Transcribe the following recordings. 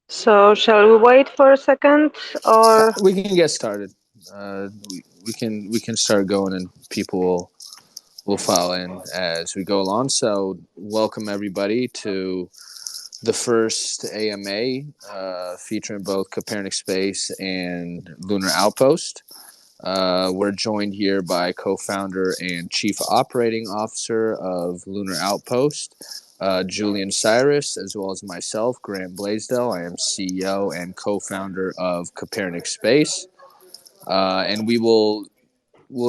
So, shall we wait for a second or? We can get started. We can start going, and people will file in as we go along. So, welcome everybody to the first AMA featuring both Copernic Space and Lunar Outpost. We're joined here by co-founder and chief operating officer of Lunar Outpost, Julian Cyrus, as well as myself, Grant Blaisdell. I am CEO and co-founder of Copernic Space, and we'll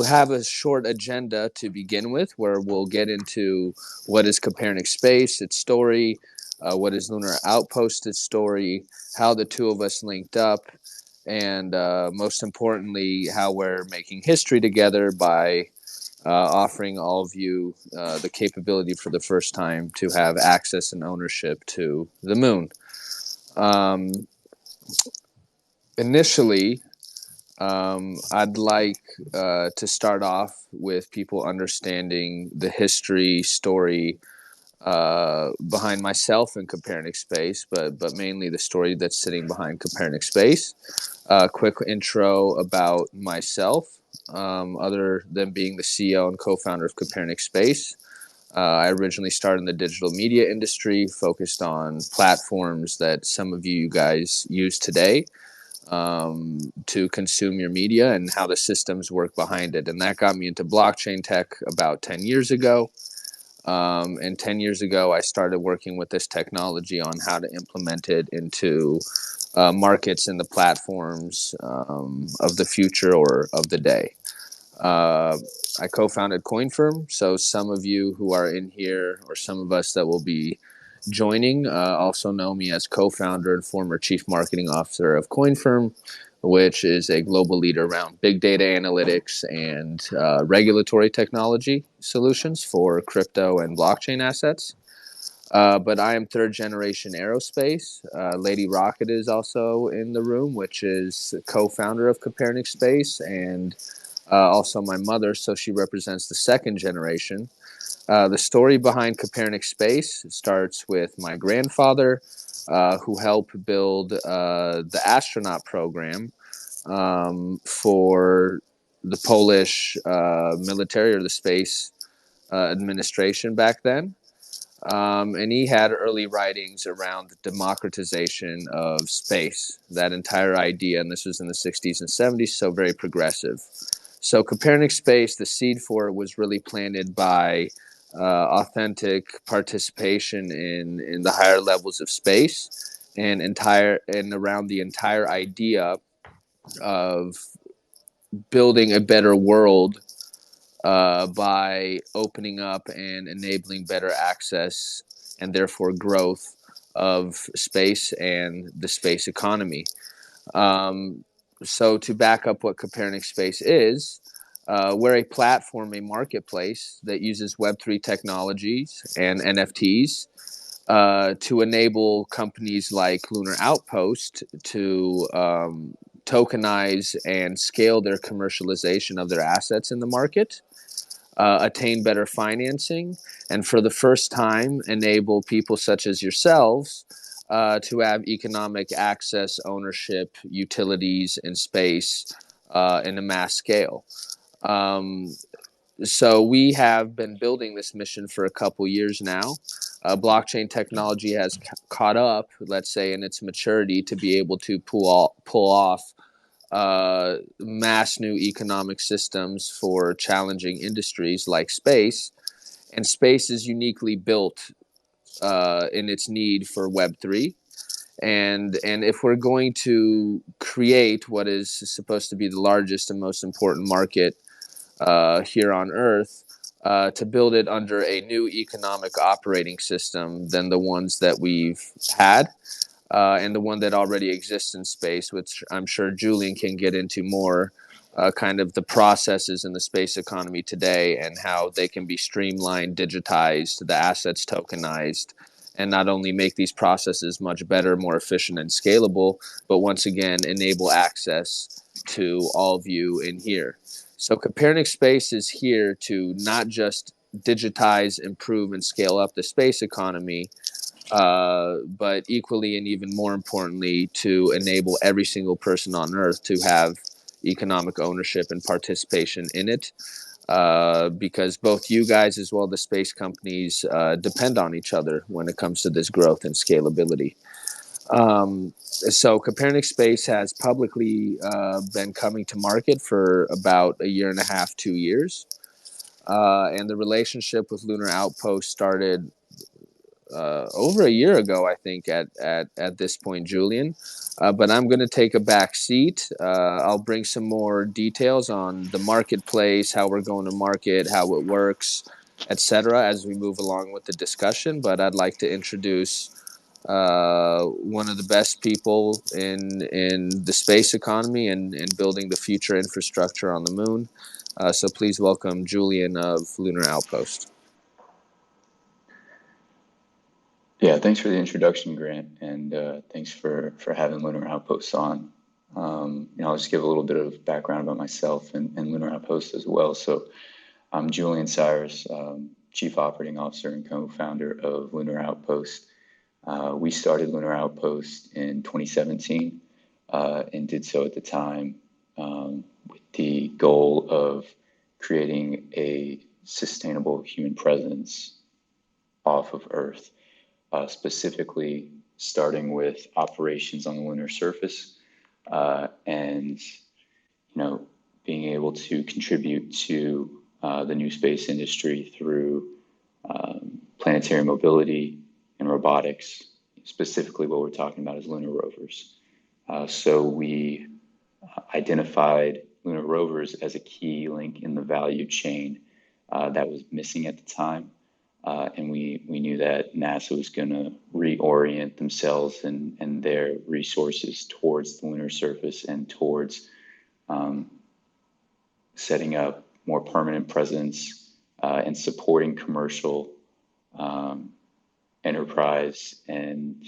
have a short agenda to begin with, where we'll get into what is Copernic Space, its story, what is Lunar Outpost, its story, how the two of us linked up, and most importantly, how we're making history together by offering all of you the capability for the first time to have access and ownership to the moon. Um, Initially, I'd like to start off with people understanding the history, story behind myself in Copernic Space, but mainly the story that's sitting behind Copernic Space. Quick intro about myself. Other than being the CEO and co-founder of Copernic Space, I originally started in the digital media industry, focused on platforms that some of you guys use today to consume your media and how the systems work behind it. And that got me into blockchain tech about 10 years ago. And 10 years ago, I started working with this technology on how to implement it into markets and the platforms of the future or of the day. Uh, I co-founded CoinFirm, so some of you who are in here, or some of us that will be joining, also know me as co-founder and former chief marketing officer of CoinFirm, which is a global leader around big data analytics and regulatory technology solutions for crypto and blockchain assets. But I am third generation aerospace. Lady Rocket is also in the room, which is co-founder of Copernic Space, and also my mother, so she represents the second generation. The story behind Copernic Space starts with my grandfather, who helped build the astronaut program for the Polish military, or the space administration back then. And he had early writings around the democratization of space, that entire idea. And this was in the 60s and 70s, so very progressive. So Copernic Space, the seed for it was really planted by authentic participation in the higher levels of space, and around the entire idea of building a better world by opening up and enabling better access and therefore growth of space and the space economy. So to back up what Copernic Space is, we're a platform, a marketplace that uses Web3 technologies and NFTs to enable companies like Lunar Outpost to tokenize and scale their commercialization of their assets in the market, attain better financing, and for the first time enable people such as yourselves to have economic access, ownership, utilities, and space in a mass scale. Um, so we have been building this mission for a couple years now. Blockchain technology has caught up, let's say, in its maturity to be able to pull off mass new economic systems for challenging industries like space. And space is uniquely built in its need for Web3. And if we're going to create what is supposed to be the largest and most important market here on Earth, to build it under a new economic operating system than the ones that we've had, and the one that already exists in space, which I'm sure Julian can get into more, kind of the processes in the space economy today and how they can be streamlined, digitized, the assets tokenized, and not only make these processes much better, more efficient, and scalable, but once again, enable access to all of you in here. So Copernic Space is here to not just digitize, improve, and scale up the space economy, but equally and even more importantly, to enable every single person on Earth to have economic ownership and participation in it. Because both you guys as well as the space companies depend on each other when it comes to this growth and scalability. So Copernic Space has publicly been coming to market for about a year and a half, 2 years. And the relationship with Lunar Outpost started over a year ago, I think, at this point, Julian. But I'm going to take a back seat. I'll bring some more details on the marketplace, how we're going to market, how it works, etc., as we move along with the discussion. But I'd like to introduce one of the best people in the space economy and building the future infrastructure on the moon. So please welcome Julian of Lunar Outpost. Yeah, thanks for the introduction, Grant, and thanks for having Lunar Outpost on. I'll just give a little bit of background about myself and Lunar Outpost as well. So I'm Julian Cyrus, Chief Operating Officer and co-founder of Lunar Outpost. We started Lunar Outpost in 2017 and did so at the time with the goal of creating a sustainable human presence off of Earth. Specifically starting with operations on the lunar surface, and being able to contribute to the new space industry through planetary mobility and robotics. Specifically, what we're talking about is lunar rovers. So we identified lunar rovers as a key link in the value chain that was missing at the time. And we knew that NASA was going to reorient themselves and their resources towards the lunar surface and towards setting up more permanent presence and supporting commercial enterprise and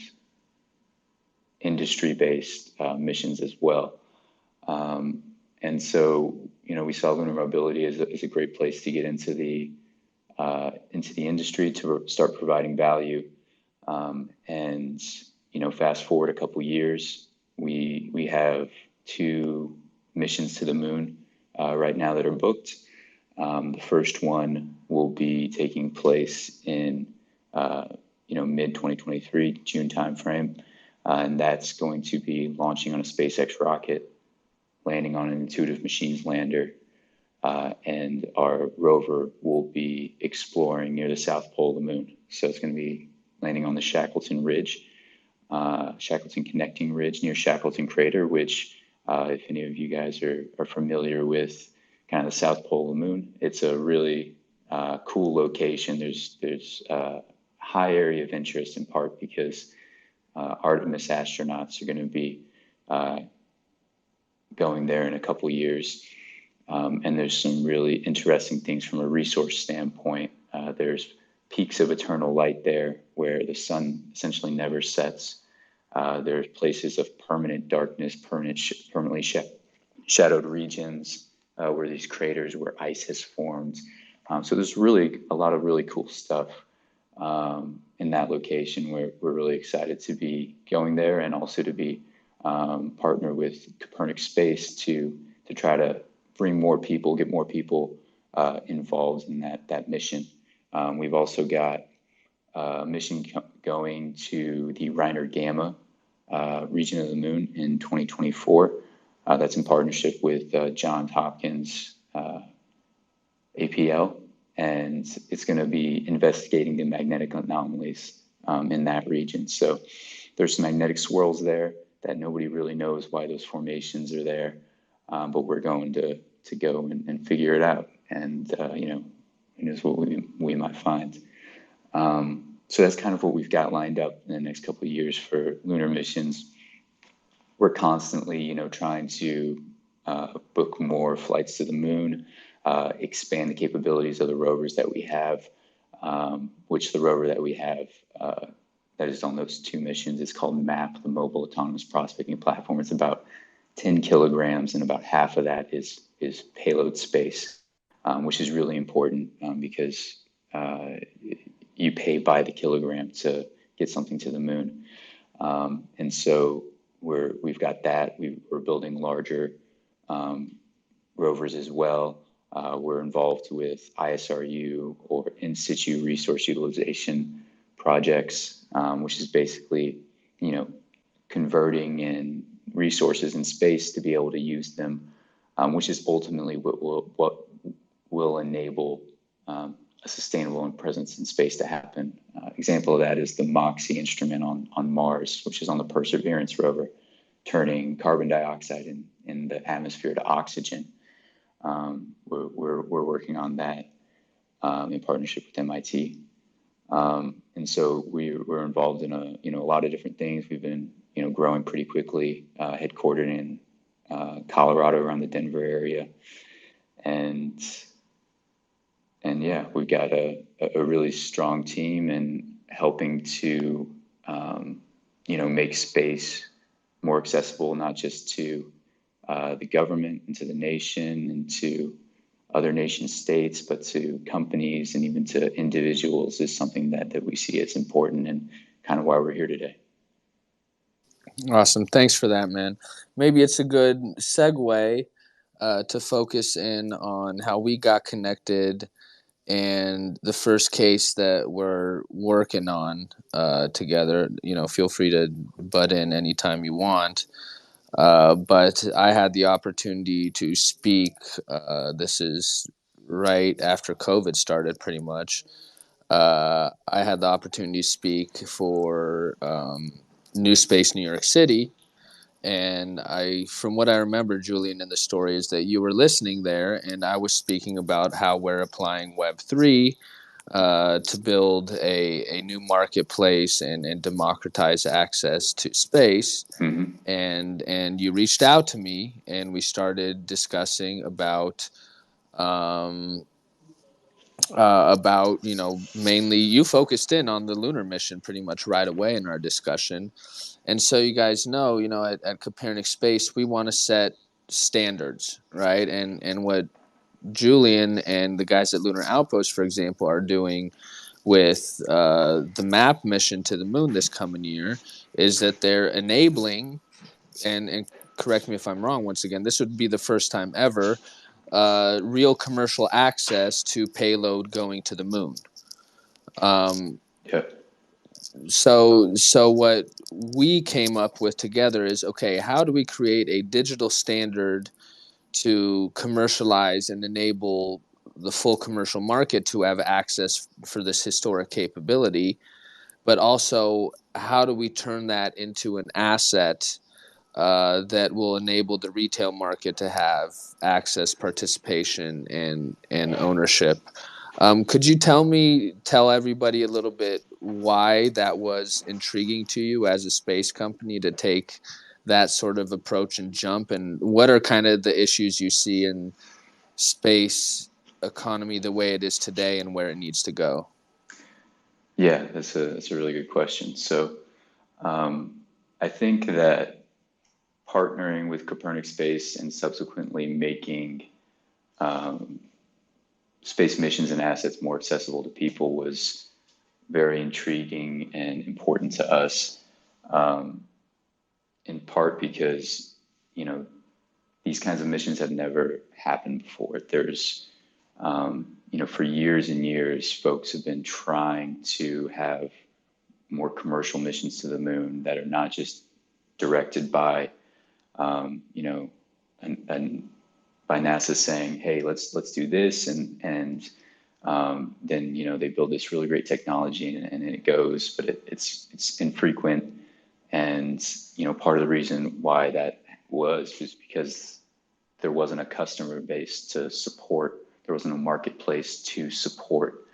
industry-based missions as well. And so, we saw lunar mobility as a great place to get into the industry to start providing value. And fast forward a couple years, we have 2 missions to the moon right now that are booked. The first one will be taking place in mid 2023, June timeframe, and that's going to be launching on a SpaceX rocket, landing on an Intuitive Machines lander. And our rover will be exploring near the South Pole of the moon. So it's going to be landing on the Shackleton Ridge, Shackleton Connecting Ridge near Shackleton Crater, which, if any of you guys are familiar with kind of the South Pole of the moon, it's a really cool location. There's a high area of interest, in part because Artemis astronauts are going to be going there in a couple years. And there's some really interesting things from a resource standpoint. There's peaks of eternal light there where the sun essentially never sets. There's places of permanent darkness, permanently shadowed regions where these craters where ice has formed. So there's really a lot of really cool stuff in that location where we're really excited to be going there, and also to be partnered with Copernic Space to try to bring more people, get more people involved in that mission. We've also got a mission going to the Reiner Gamma region of the moon in 2024. That's in partnership with Johns Hopkins APL, and it's going to be investigating the magnetic anomalies in that region. So there's some magnetic swirls there that nobody really knows why those formations are there, but we're going to go and figure it out, and who knows what we might find. So that's kind of what we've got lined up in the next couple of years for lunar missions. We're constantly, trying to book more flights to the moon, expand the capabilities of the rovers that we have, which the rover that we have that is on those 2 missions is called MAP, the Mobile Autonomous Prospecting Platform. It's about 10 kilograms, and about half of that is payload space, which is really important because you pay by the kilogram to get something to the moon. And so we've got that. We're building larger rovers as well. We're involved with ISRU, or in situ resource utilization projects, which is basically, converting in resources in space to be able to use them, which is ultimately what will enable a sustainable presence in space to happen. Example of that is the MOXIE instrument on Mars, which is on the Perseverance rover, turning carbon dioxide in the atmosphere to oxygen. We're working on that in partnership with MIT. And so we're involved in a lot of different things. We've been growing pretty quickly, headquartered in Colorado, around the Denver area, and yeah, we've got a really strong team, and helping to make space more accessible, not just to the government and to the nation and to other nation states, but to companies and even to individuals, is something that we see as important, and kind of why we're here today. Awesome. Thanks for that, man. Maybe it's a good segue to focus in on how we got connected and the first case that we're working on together. Feel free to butt in anytime you want. But I had the opportunity to speak. This is right after COVID started, pretty much. I had the opportunity to speak for New Space New York City. And from what I remember, Julian, in the story is that you were listening there, and I was speaking about how we're applying Web3 to build a new marketplace and democratize access to space. Mm-hmm. And you reached out to me, and we started discussing about mainly you focused in on the lunar mission pretty much right away in our discussion. And so you guys know, at Copernic Space, we want to set standards, right? And what Julian and the guys at Lunar Outpost, for example, are doing with the MAP mission to the moon this coming year is that they're enabling, and correct me if I'm wrong, once again, this would be the first time ever, real commercial access to payload going to the moon. Yeah. So what we came up with together is, okay, how do we create a digital standard to commercialize and enable the full commercial market to have access for this historic capability, but also how do we turn that into an asset that will enable the retail market to have access, participation, and ownership. Could you tell everybody a little bit why that was intriguing to you as a space company to take that sort of approach and jump, and what are kind of the issues you see in space economy the way it is today and where it needs to go? Yeah, that's a really good question. So I think that partnering with Copernic Space and subsequently making space missions and assets more accessible to people was very intriguing and important to us, in part because, these kinds of missions have never happened before. There's, for years and years, folks have been trying to have more commercial missions to the moon that are not just directed by, and by NASA saying, "Hey, let's do this," and then they build this really great technology and it goes, but it's infrequent, and part of the reason why that was because there wasn't a customer base to support, there wasn't a marketplace to support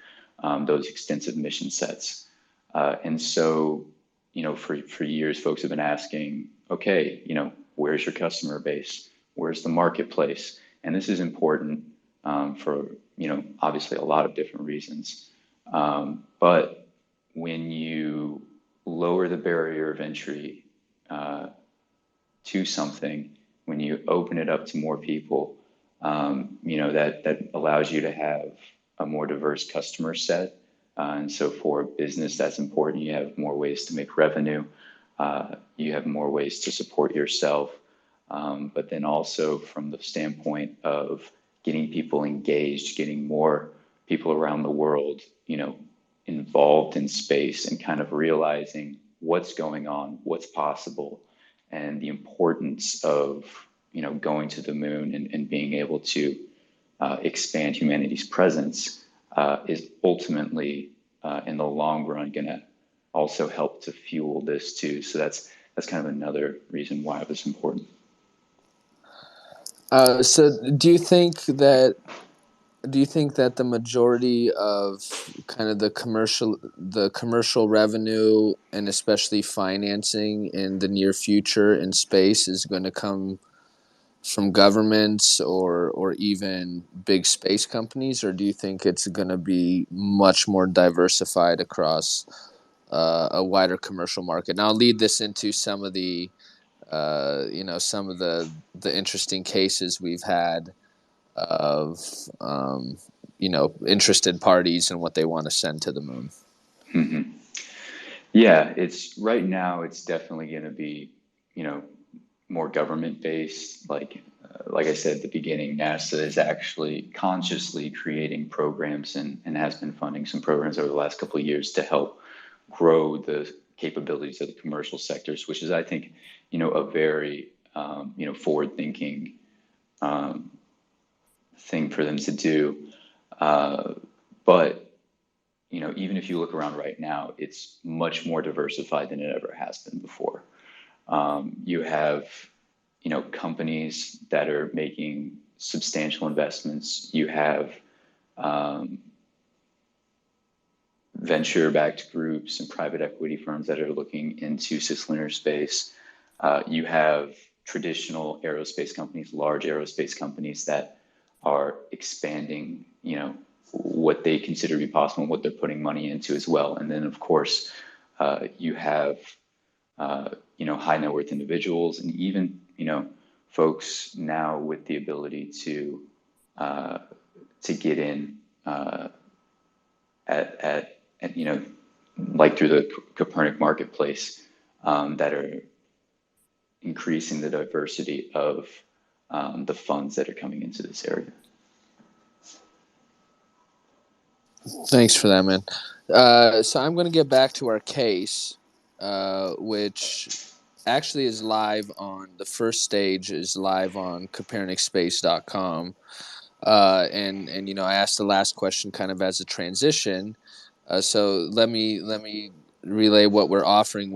those extensive mission sets, and so for years, folks have been asking, okay, where's your customer base? Where's the marketplace? And this is important for, obviously a lot of different reasons. But when you lower the barrier of entry to something, when you open it up to more people, that allows you to have a more diverse customer set. And so for a business, that's important. You have more ways to make revenue. You have more ways to support yourself. But then also from the standpoint of getting people engaged, getting more people around the world, involved in space and kind of realizing what's going on, what's possible, and the importance of, going to the moon and being able to expand humanity's presence is ultimately, in the long run, going to also help to fuel this too. So that's kind of another reason why it was important. So do you think that the majority of kind of the commercial revenue and especially financing in the near future in space is going to come from governments or even big space companies, or do you think it's going to be much more diversified across a wider commercial market? Now, I'll lead this into some of the some of the interesting cases we've had of interested parties and what they want to send to the moon. Mm-hmm. Yeah, right now it's definitely going to be, more government based. Like I said at the beginning, NASA is actually consciously creating programs and has been funding some programs over the last couple of years to help grow the capabilities of the commercial sectors, which is, I think, a very, forward thinking thing for them to do. But even if you look around right now, it's much more diversified than it ever has been before. You have, companies that are making substantial investments. You have venture-backed groups and private equity firms that are looking into cislunar space. You have traditional aerospace companies, large aerospace companies that are expanding, what they consider to be possible and what they're putting money into as well. And then, of course, you have, high net worth individuals and even, folks now with the ability to get in at like through the Copernic marketplace, that are increasing the diversity of the funds that are coming into this area. Thanks for that, man. So I'm going to get back to our case, which actually is live on the first stage is live on copernicspace.com. And I asked the last question kind of as a transition. So let me relay what we're offering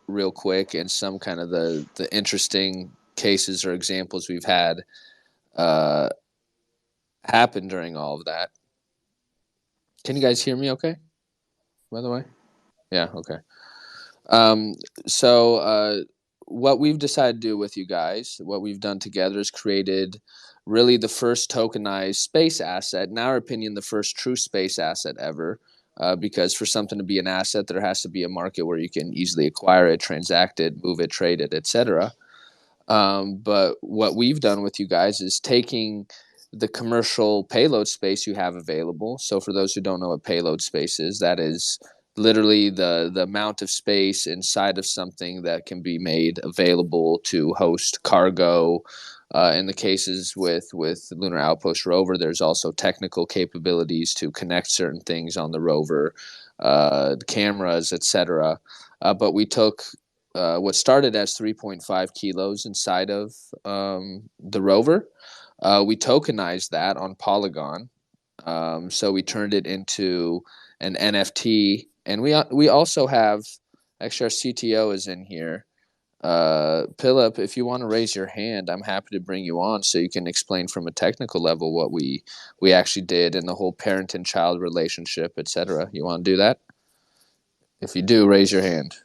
real quick and some kind of the interesting cases or examples we've had happen during all of that. Can you guys hear me okay, by the way? Yeah, okay. So what we've decided to do with you guys, what we've done together is created really the first tokenized space asset, in our opinion, the first true space asset ever, because for something to be an asset, there has to be a market where you can easily acquire it, transact it, move it, trade it, etc. But what we've done with you guys is taking the commercial payload space you have available. So for those who don't know what payload space is, that is literally the amount of space inside of something that can be made available to host cargo. In the cases with Lunar Outpost rover, there's also technical capabilities to connect certain things on the rover, cameras, etc. But we took what started as 3.5 kilos inside of the rover. We tokenized that on Polygon. So we turned it into an NFT. And we also have, actually, our CTO is in here. Philip, if you want to raise your hand, I'm happy to bring you on so you can explain from a technical level what we actually did and the whole parent and child relationship, etc. You want to do that? If you do, raise your hand.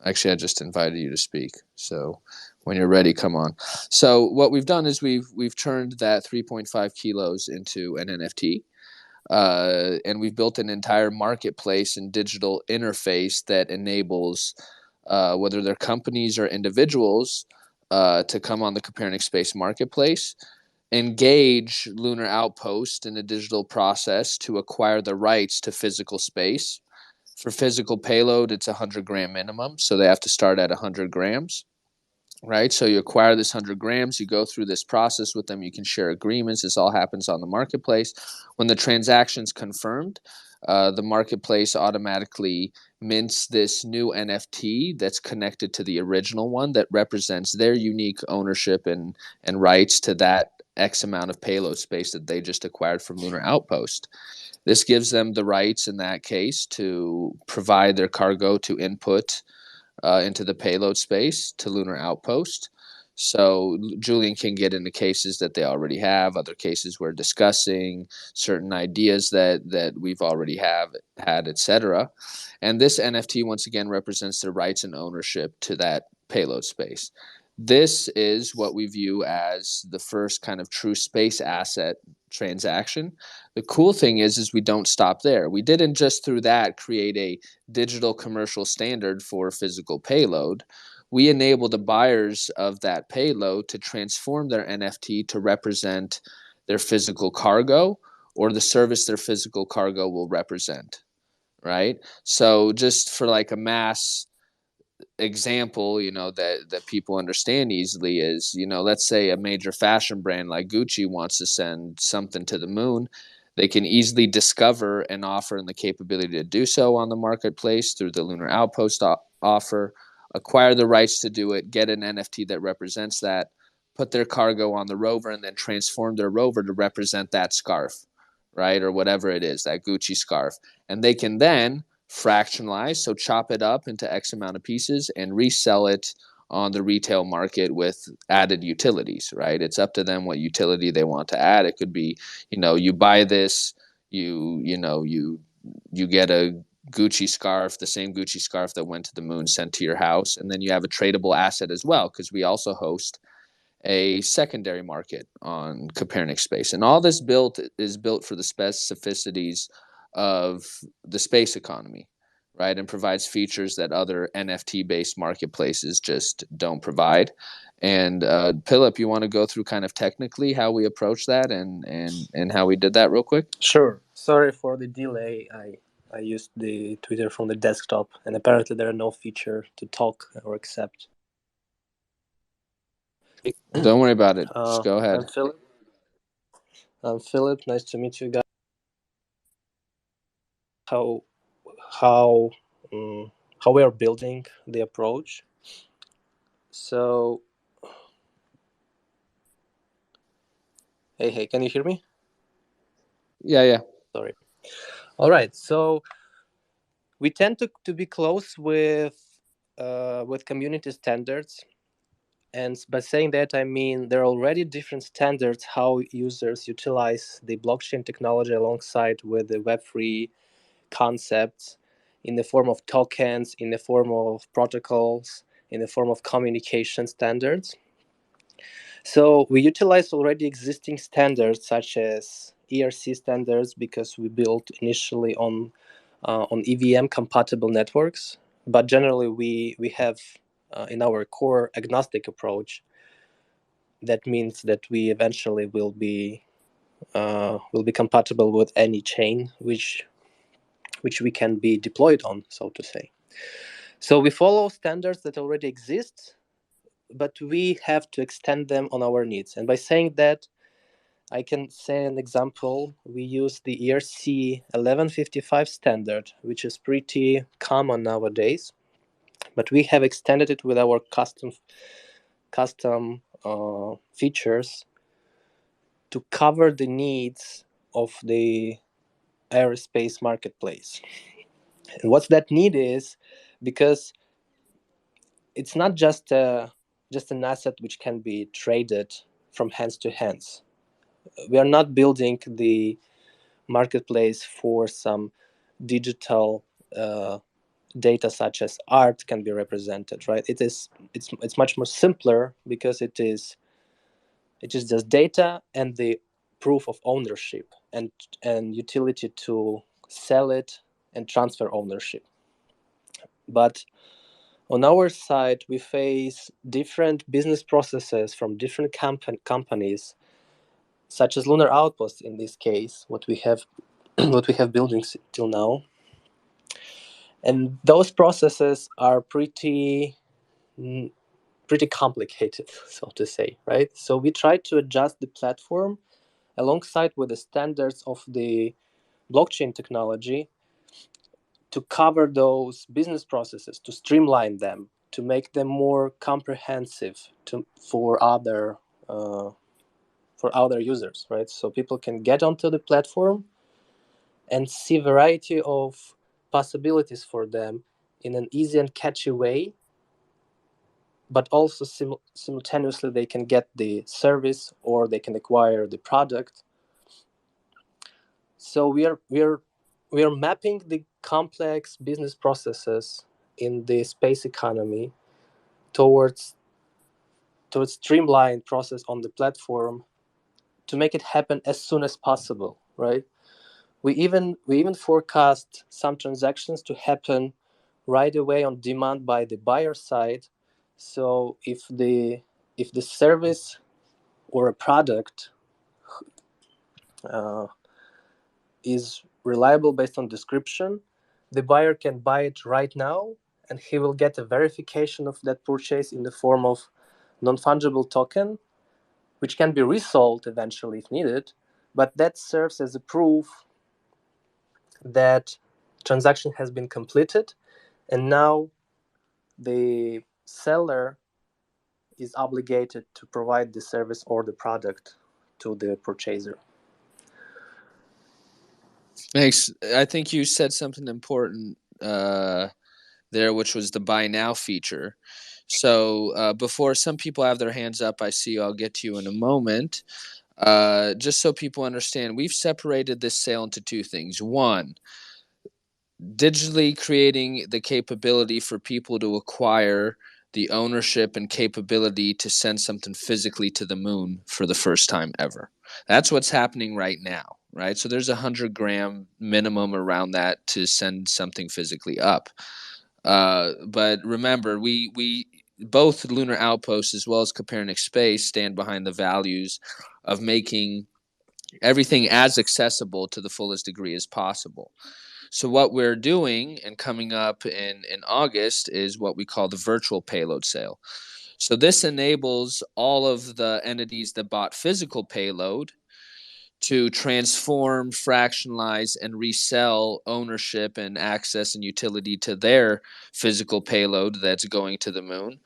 Actually, I just invited you to speak. So when you're ready, come on. So what we've done is we've turned that 3.5 kilos into an NFT. And we've built an entire marketplace and digital interface that enables whether they're companies or individuals to come on the Copernic Space Marketplace engage Lunar Outpost in a digital process to acquire the rights to physical space. For physical payload, it's 100-gram minimum, so they have to start at 100 grams. Right, so you acquire this 100 grams, you go through this process with them, you can share agreements. This all happens on the marketplace. When the transaction's confirmed, the marketplace automatically mints this new NFT that's connected to the original one that represents their unique ownership and rights to that X amount of payload space that they just acquired from Lunar Outpost. This gives them the rights in that case to provide their cargo to input into the payload space to Lunar Outpost. So Julian can get into cases that they already have, other cases we're discussing, certain ideas that we've already had, etc. And this NFT once again represents their rights and ownership to that payload space. This is what we view as the first kind of true space asset transaction. The cool thing is we don't stop there. We didn't just through that create a digital commercial standard for physical payload. We enable the buyers of that payload to transform their NFT to represent their physical cargo or the service their physical cargo will represent, right? So just for like a mass example, that people understand easily is, let's say a major fashion brand like Gucci wants to send something to the moon. They can easily discover and offer and the capability to do so on the marketplace through the Lunar Outpost offer, acquire the rights to do it, get an NFT that represents that, put their cargo on the rover, and then transform their rover to represent that scarf, right? Or whatever it is, that Gucci scarf. And they can then fractionalize, so chop it up into X amount of pieces and resell it on the retail market with added utilities, right? It's up to them what utility they want to add. It could be, you buy this, you get a Gucci scarf, the same Gucci scarf that went to the moon, sent to your house, and then you have a tradable asset as well, because we also host a secondary market on Copernic space. And all this is built for the specificities of the space economy, right? And provides features that other NFT-based marketplaces just don't provide. And Philip, you want to go through kind of technically how we approach that and how we did that real quick? Sure. Sorry for the delay. I used the Twitter from the desktop, and apparently there are no feature to talk or accept. Don't worry about it. Just go ahead. I'm Philip. Nice to meet you guys. How we are building the approach. So, hey, can you hear me? Yeah. Sorry. All right. So we tend to be close with community standards. And by saying that, I mean there are already different standards how users utilize the blockchain technology alongside with the Web3 concepts in the form of tokens, in the form of protocols, in the form of communication standards. So we utilize already existing standards such as ERC standards because we built initially on EVM compatible networks. But generally, we have in our core agnostic approach. That means that we eventually will be compatible with any chain which we can be deployed on, so to say. So we follow standards that already exist, but we have to extend them on our needs. And by saying that, I can say an example. We use the ERC 1155 standard, which is pretty common nowadays, but we have extended it with our custom features to cover the needs of the aerospace marketplace. And what that need is, because it's not just an asset which can be traded from hands to hands. We are not building the marketplace for some digital data such as art can be represented, right? It's much more simpler because it is just data and the proof of ownership and utility to sell it and transfer ownership. But on our side, we face different business processes from different companies such as Lunar Outpost in this case, what we have what we have building till now. And those processes are pretty complicated, so to say, right? So we try to adjust the platform alongside with the standards of the blockchain technology to cover those business processes, to streamline them, to make them more comprehensive for other users, right? So people can get onto the platform and see a variety of possibilities for them in an easy and catchy way, but also simultaneously they can get the service or they can acquire the product. So we are mapping the complex business processes in the space economy towards streamlined process on the platform to make it happen as soon as possible, right? We even forecast some transactions to happen right away on demand by the buyer side. So if the service or a product uh, is reliable based on description, the buyer can buy it right now, and he will get a verification of that purchase in the form of non-fungible token, which can be resold eventually if needed. But that serves as a proof that transaction has been completed, and now the seller is obligated to provide the service or the product to the purchaser. Thanks. I think you said something important there, which was the buy now feature. So before some people have their hands up, I see I'll get to you in a moment. Just so people understand, we've separated this sale into two things. One, digitally creating the capability for people to acquire the ownership and capability to send something physically to the moon for the first time ever. That's what's happening right now, right? So there's 100-gram minimum around that to send something physically up. But remember, we both Lunar Outpost as well as Copernic Space stand behind the values of making everything as accessible to the fullest degree as possible. So what we're doing and coming up in August is what we call the virtual payload sale. So this enables all of the entities that bought physical payload to transform, fractionalize, and resell ownership and access and utility to their physical payload that's going to the moon,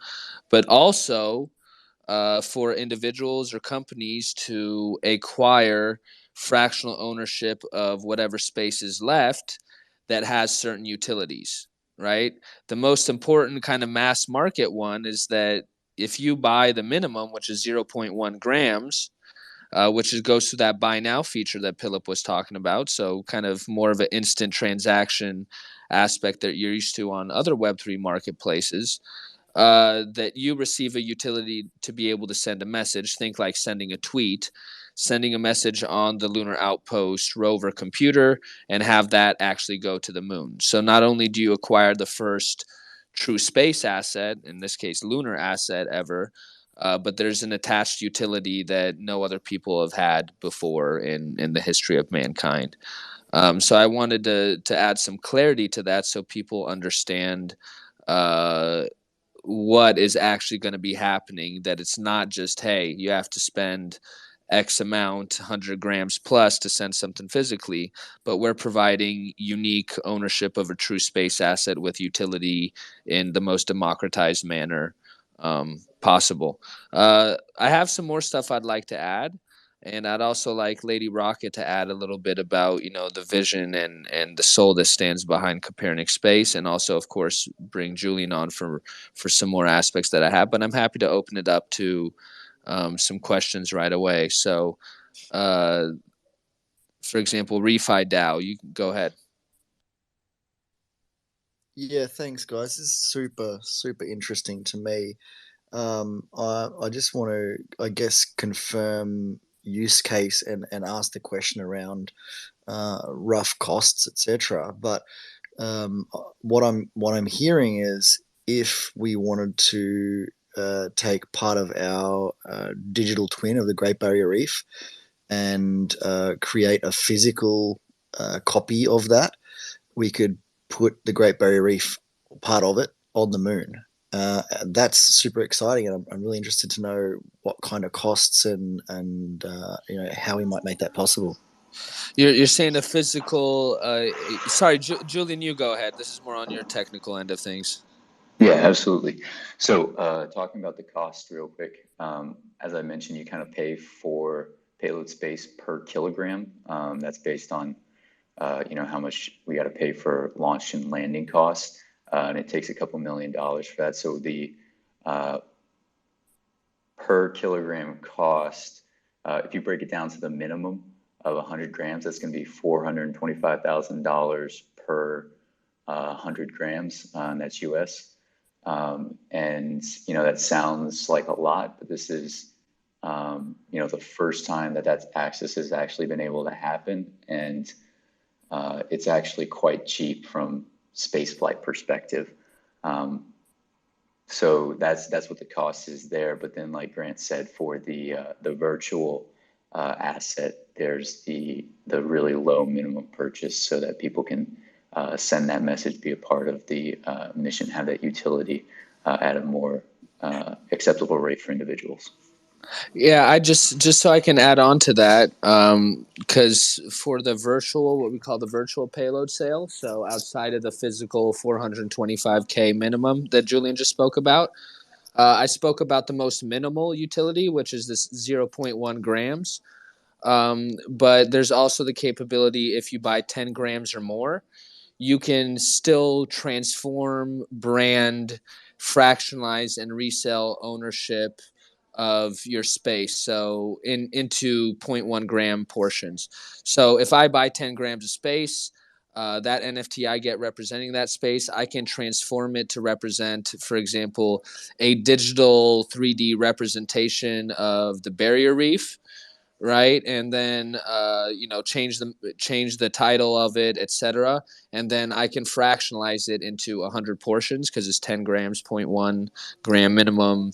but also for individuals or companies to acquire fractional ownership of whatever space is left that has certain utilities, right? The most important kind of mass market one is that if you buy the minimum, which is 0.1 grams, which goes to that buy now feature that Philip was talking about. So kind of more of an instant transaction aspect that you're used to on other Web3 marketplaces. That you receive a utility to be able to send a message. Think like sending a tweet, sending a message on the Lunar Outpost rover computer, and have that actually go to the moon. So not only do you acquire the first true space asset, in this case lunar asset ever, but there's an attached utility that no other people have had before in the history of mankind. So I wanted to add some clarity to that so people understand what is actually going to be happening, that it's not just, hey, you have to spend X amount, 100 grams plus to send something physically, but we're providing unique ownership of a true space asset with utility in the most democratized manner possible. I have some more stuff I'd like to add. And I'd also like Lady Rocket to add a little bit about, the vision and the soul that stands behind Copernic Space, and also, of course, bring Julian on for some more aspects that I have. But I'm happy to open it up to some questions right away. So, for example, Refi DAO, you can go ahead. Yeah, thanks, guys. This is super, super interesting to me. I just want to, I guess, confirm use case and ask the question around rough costs, etc. But what I'm hearing is, if we wanted to take part of our digital twin of the Great Barrier Reef and create a physical copy of that, we could put the Great Barrier Reef, part of it, on the moon. That's super exciting, and I'm really interested to know what kind of costs and how we might make that possible. You're saying a physical. Sorry, Julian, you go ahead. This is more on your technical end of things. Yeah, absolutely. So talking about the cost real quick, as I mentioned, you kind of pay for payload space per kilogram. That's based on how much we got to pay for launch and landing costs, and it takes a couple $1 million for that. So the per kilogram cost, if you break it down to the minimum of 100 grams, that's going to be $425,000 per 100 grams, and that's US. And that sounds like a lot, but this is the first time that access has actually been able to happen, and it's actually quite cheap from spaceflight perspective. So that's what the cost is there. But then, like Grant said, for the virtual asset, there's the really low minimum purchase, so that people can send that message, be a part of the mission, have that utility at a more acceptable rate for individuals. Yeah, I just so I can add on to that, because for the virtual, what we call the virtual payload sale, so outside of the physical 425K minimum that Julian just spoke about, I spoke about the most minimal utility, which is this 0.1 grams. But there's also the capability, if you buy 10 grams or more, you can still transform, brand, fractionalize, and resell ownership of your space, so into 0.1 gram portions. So if I buy 10 grams of space, that NFT I get representing that space, I can transform it to represent, for example, a digital 3D representation of the barrier reef, right? And then change the title of it, etc. And then I can fractionalize it into 100 portions, because it's 10 grams, 0.1 gram minimum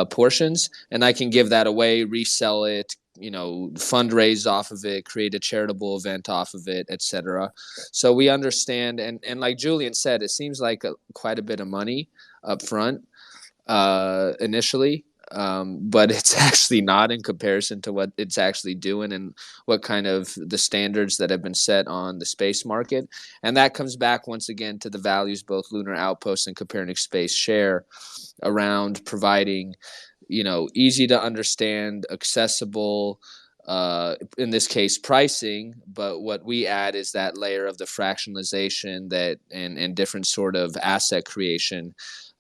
portions, and I can give that away, resell it, fundraise off of it, create a charitable event off of it, etc. So we understand, and like Julian said, it seems like quite a bit of money up front initially, but it's actually not in comparison to what it's actually doing and what kind of the standards that have been set on the space market. And that comes back once again to the values both Lunar Outpost and Copernic Space share around providing, easy to understand, accessible, in this case pricing, but what we add is that layer of the fractionalization that and different sort of asset creation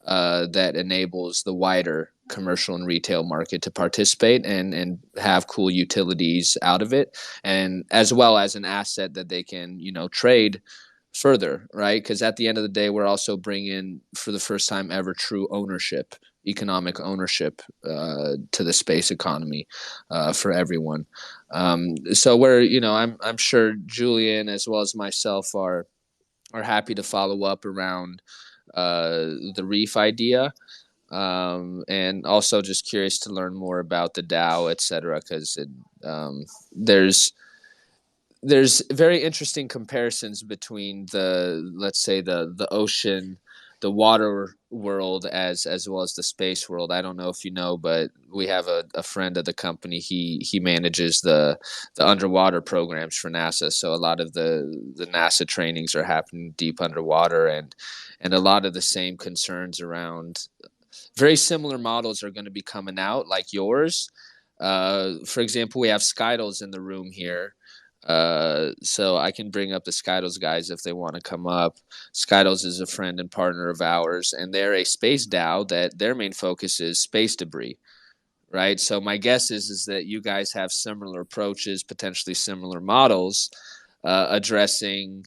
that enables the wider commercial and retail market to participate and have cool utilities out of it, and as well as an asset that they can trade further, right? Because at the end of the day, we're also bringing, for the first time ever, true ownership, economic ownership to the space economy for everyone. So we're, I'm sure Julian as well as myself are happy to follow up around the reef idea, and also just curious to learn more about the DAO, etc. Because there's very interesting comparisons between let's say the ocean, the water world as well as the space world. I don't know if you know, but we have a friend of the company. He manages the underwater programs for NASA. So a lot of the NASA trainings are happening deep underwater, and a lot of the same concerns around very similar models are going to be coming out, like yours. For example, we have Skytles in the room here. So I can bring up the Skytles guys if they want to come up. Skytles is a friend and partner of ours, and they're a space DAO that their main focus is space debris, right? So my guess is that you guys have similar approaches, potentially similar models, addressing,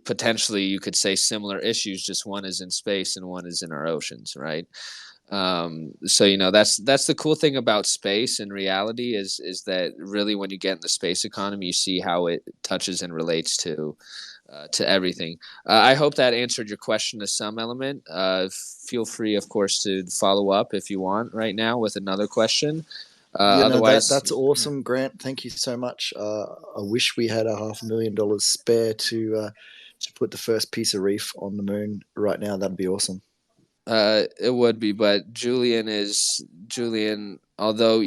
potentially you could say similar issues, just one is in space and one is in our oceans, right? So that's the cool thing about space in reality is that really when you get in the space economy, you see how it touches and relates to everything. I hope that answered your question to some element. Feel free, of course, to follow up if you want right now with another question. Yeah, no, Otherwise, that's awesome, Grant. Thank you so much. I wish we had $500,000 spare to put the first piece of reef on the moon right now. That'd be awesome. it would be, but Julian. Although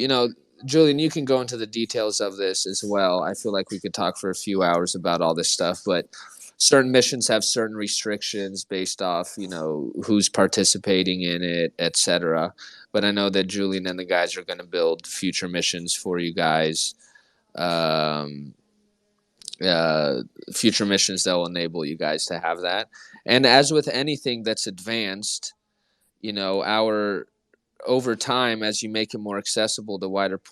Julian, you can go into the details of this as well. I feel like we could talk for a few hours about all this stuff, but certain missions have certain restrictions based off who's participating in it, etc. But I know that Julian and the guys are going to build future missions for you guys. Um, Future missions that will enable you guys to have that. And as with anything that's advanced, our over time, as you make it more accessible to wider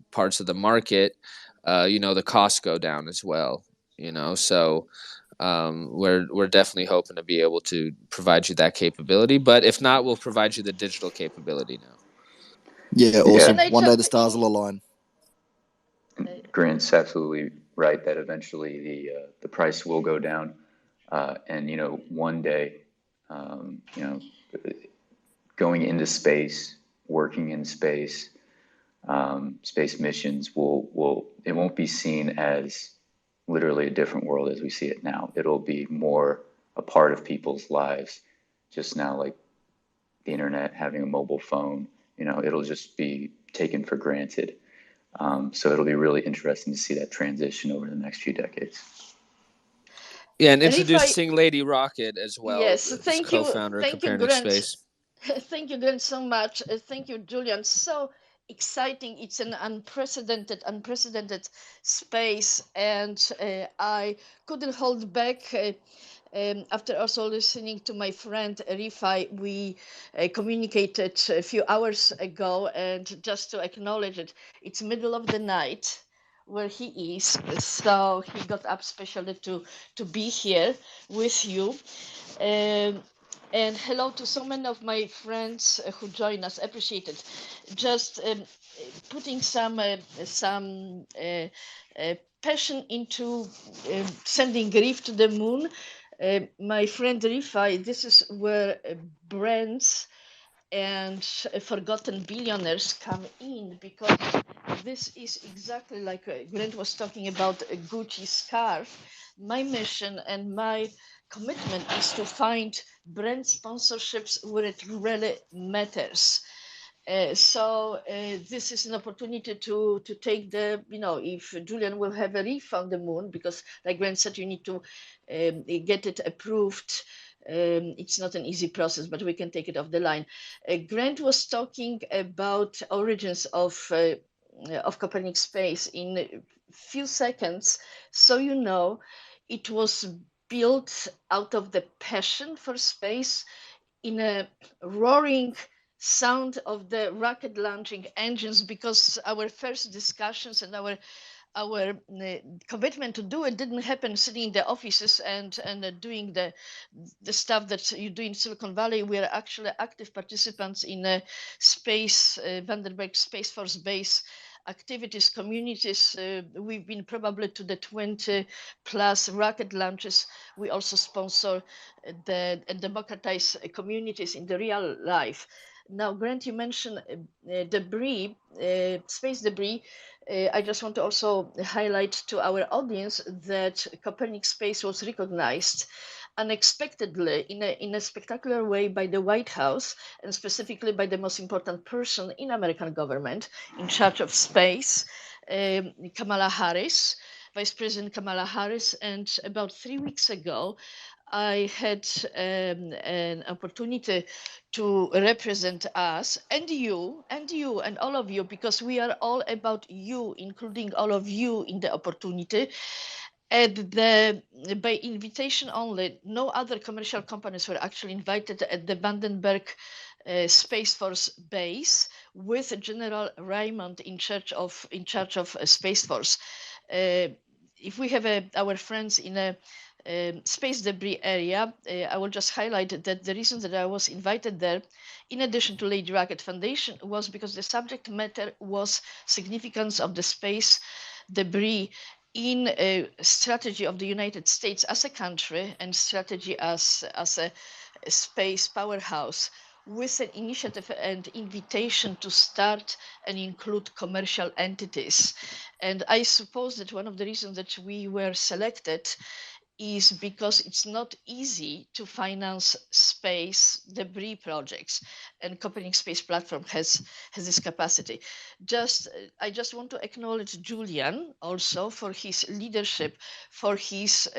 parts of the market, the costs go down as well. So we're definitely hoping to be able to provide you that capability. But if not, we'll provide you the digital capability now. Yeah, awesome. One day the stars will align. Grant's absolutely right that eventually the price will go down, and one day, going into space, working in space, space missions it won't be seen as literally a different world as we see it now. It'll be more a part of people's lives, just now like the internet, having a mobile phone. It'll just be taken for granted. So it'll be really interesting to see that transition over the next few decades. Yeah, and introducing Lady Rocket as well. Yes, thank you, co-founder of Copernic Grant. Space. Thank you, Grant, so much. Thank you, Julian. So exciting! It's an unprecedented space, and I couldn't hold back. After also listening to my friend Rifai, we communicated a few hours ago, and just to acknowledge it, it's middle of the night where he is, so he got up specially to be here with you. And hello to so many of my friends who join us. Appreciate it. Just putting some passion into sending grief to the moon. My friend Rifai, this is where brands and forgotten billionaires come in, because this is exactly like Grant was talking about a Gucci scarf. My mission and my commitment is to find brand sponsorships where it really matters. So this is an opportunity to take if Julian will have a reef on the moon, because like Grant said, you need to get it approved. It's not an easy process, but we can take it off the line. Grant was talking about origins of Copernic space in a few seconds. So it was built out of the passion for space, in a roaring sound of the rocket launching engines, because our first discussions and our commitment to do it didn't happen sitting in the offices and doing the stuff that you do in Silicon Valley. We are actually active participants in a space Vandenberg Space Force Base activities, communities. We've been probably to the 20 plus rocket launches. We also sponsor and democratize communities in the real life. Now, Grant, you mentioned debris, space debris. I just want to also highlight to our audience that Copernic Space was recognized unexpectedly in a spectacular way by the White House, and specifically by the most important person in American government in charge of space, Kamala Harris, Vice President Kamala Harris. And about 3 weeks ago, I had an opportunity to represent us and you and all of you, because we are all about you, including all of you in the opportunity. By invitation only, no other commercial companies were actually invited at the Vandenberg Space Force base, with General Raymond in charge of Space Force. If we have our friends in a space debris area, I will just highlight that the reason that I was invited there, in addition to Lady Rocket Foundation, was because the subject matter was significance of the space debris in a strategy of the United States as a country, and strategy as a space powerhouse. with an initiative and invitation to start and include commercial entities. And I suppose that one of the reasons that we were selected is because it's not easy to finance space debris projects, and Copernic Space Platform has this capacity. I just want to acknowledge Julian also for his leadership, for his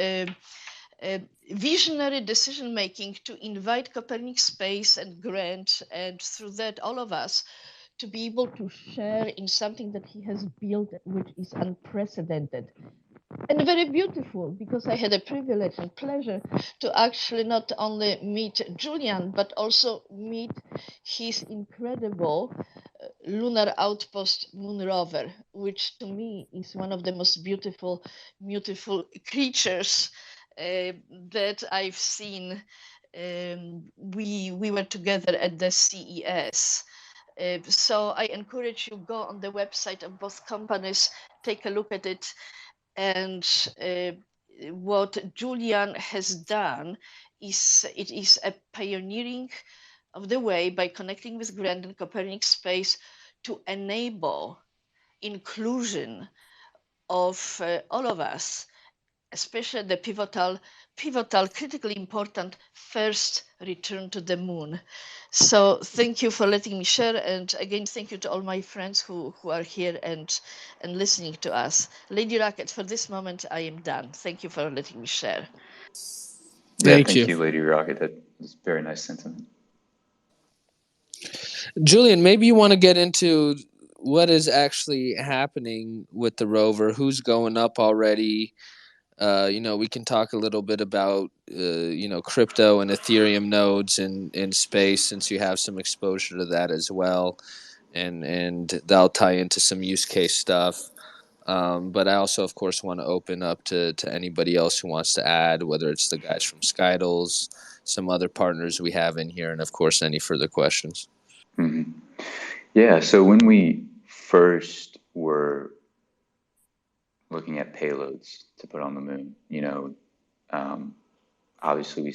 visionary decision making to invite Copernic Space and Grant, and through that all of us, to be able to share in something that he has built, which is unprecedented and very beautiful, because I had a privilege and pleasure to actually not only meet Julian, but also meet his incredible Lunar Outpost moon rover, which to me is one of the most beautiful creatures that I've seen. We were together at the CES. So I encourage you, go on the website of both companies, take a look at it. And what Julian has done is it is a pioneering of the way by connecting with Grant and Copernic Space to enable inclusion of all of us, especially the pivotal, critically important first return to the moon. So thank you for letting me share, and again, thank you to all my friends who are here and listening to us. Lady Rocket, for this moment, I am done. Thank you for letting me share. Yeah, Thank thank you. you, Lady Rocket. That was a very nice sentiment. Julian, maybe you want to get into what is actually happening with the rover, who's going up already. We can talk a little bit about, crypto and Ethereum nodes in space, since you have some exposure to that as well. And that'll tie into some use case stuff. But I also, of course, want to open up to anybody else who wants to add, whether it's the guys from Skydles, some other partners we have in here, and, of course, any further questions. Mm-hmm. Yeah, so when we first were looking at payloads to put on the moon, obviously we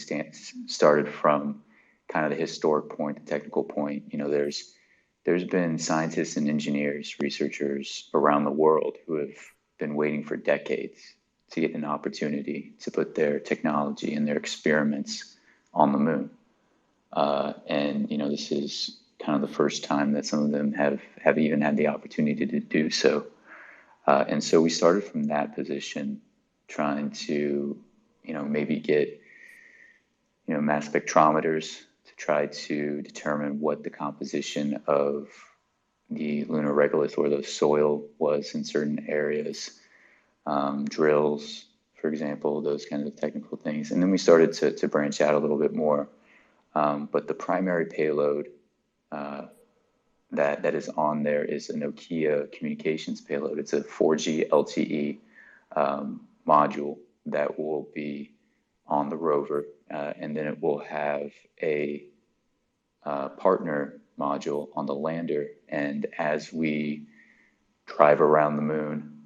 started from kind of the historic point, the technical point. There's been scientists and engineers, researchers around the world who have been waiting for decades to get an opportunity to put their technology and their experiments on the moon. This is kind of the first time that some of them have even had the opportunity to do so. And so we started from that position, trying to, maybe get, mass spectrometers to try to determine what the composition of the lunar regolith or the soil was in certain areas, drills, for example, those kinds of technical things. And then we started to branch out a little bit more. But the primary payload that is on there is a Nokia communications payload. It's a 4G LTE module that will be on the rover, and then it will have a partner module on the lander. And as we drive around the moon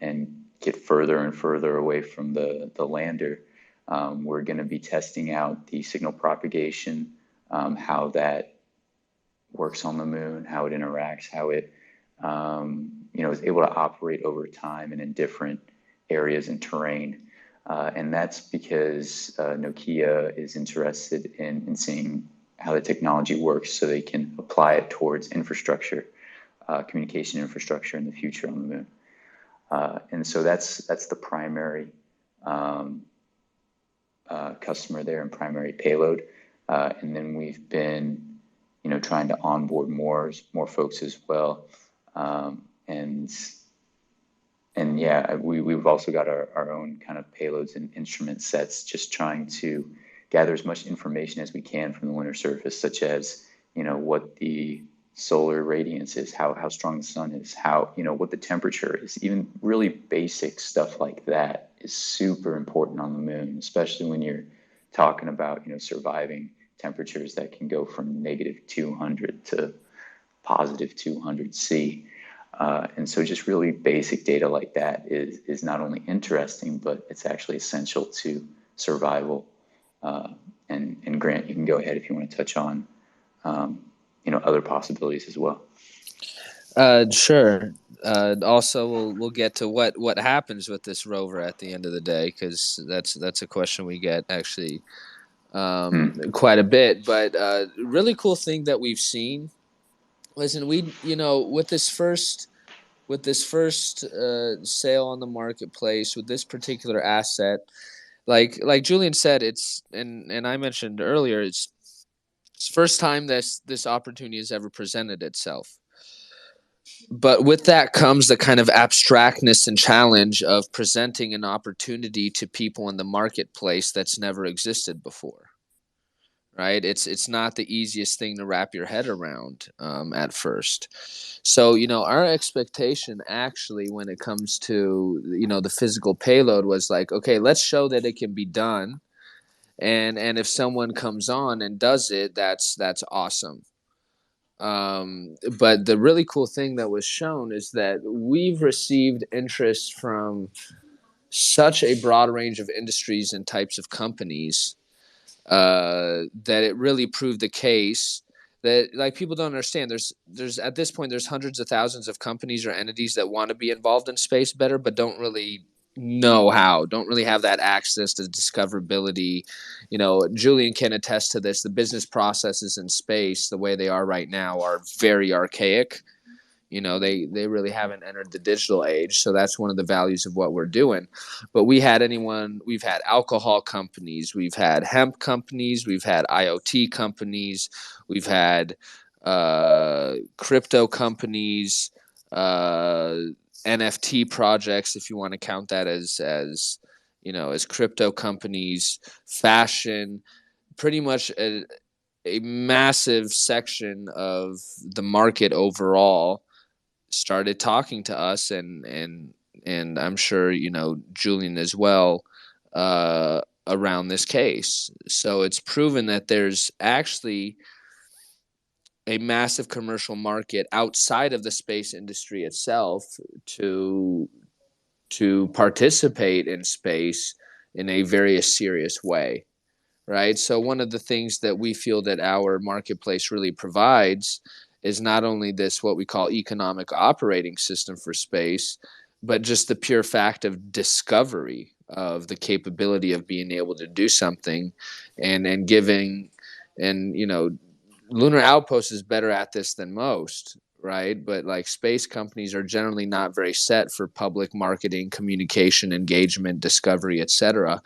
and get further and further away from the lander, we're going to be testing out the signal propagation, how that works on the moon, how it interacts, how it is able to operate over time and in different areas and terrain. And that's because Nokia is interested in seeing how the technology works so they can apply it towards infrastructure, communication infrastructure in the future on the moon. And so that's the primary customer there and primary payload. And then we've been, trying to onboard more folks as well. We've also got our own kind of payloads and instrument sets, just trying to gather as much information as we can from the lunar surface, such as, what the solar radiance is, how strong the sun is, what the temperature is. Even really basic stuff like that is super important on the moon, especially when you're talking about, surviving temperatures that can go from negative 200 to positive 200 C. And so just really basic data like that is not only interesting, but it's actually essential to survival. And Grant, you can go ahead if you want to touch on other possibilities as well. Sure. Also, we'll get to what happens with this rover at the end of the day, because that's a question we get actually quite a bit. But really cool thing that we've seen. Listen, with this first sale on the marketplace with this particular asset, like Julian said, it's and I mentioned earlier, it's the first time this opportunity has ever presented itself. But with that comes the kind of abstractness and challenge of presenting an opportunity to people in the marketplace that's never existed before. Right? It's not the easiest thing to wrap your head around at first. So our expectation actually, when it comes to the physical payload, was like, okay, let's show that it can be done, and if someone comes on and does it, that's awesome. But the really cool thing that was shown is that we've received interest from such a broad range of industries and types of companies that it really proved the case that, like, people don't understand. There's at this point, there's hundreds of thousands of companies or entities that want to be involved in space better, but don't really know how, don't really have that access to discoverability. Julian can attest to this. The business processes in space, the way they are right now, are very archaic. They really haven't entered the digital age. So that's one of the values of what we're doing. But we've had alcohol companies, we've had hemp companies, we've had IoT companies, we've had crypto companies, NFT projects, if you want to count that as crypto companies, fashion, pretty much a massive section of the market overall started talking to us, and I'm sure Julian as well, around this case. So it's proven that there's actually a massive commercial market outside of the space industry itself to participate in space in a very serious way. Right. So one of the things that we feel that our marketplace really provides is not only this, what we call economic operating system for space, but just the pure fact of discovery of the capability of being able to do something and giving, and Lunar Outpost is better at this than most, right? But like, space companies are generally not very set for public marketing, communication, engagement, discovery, etc.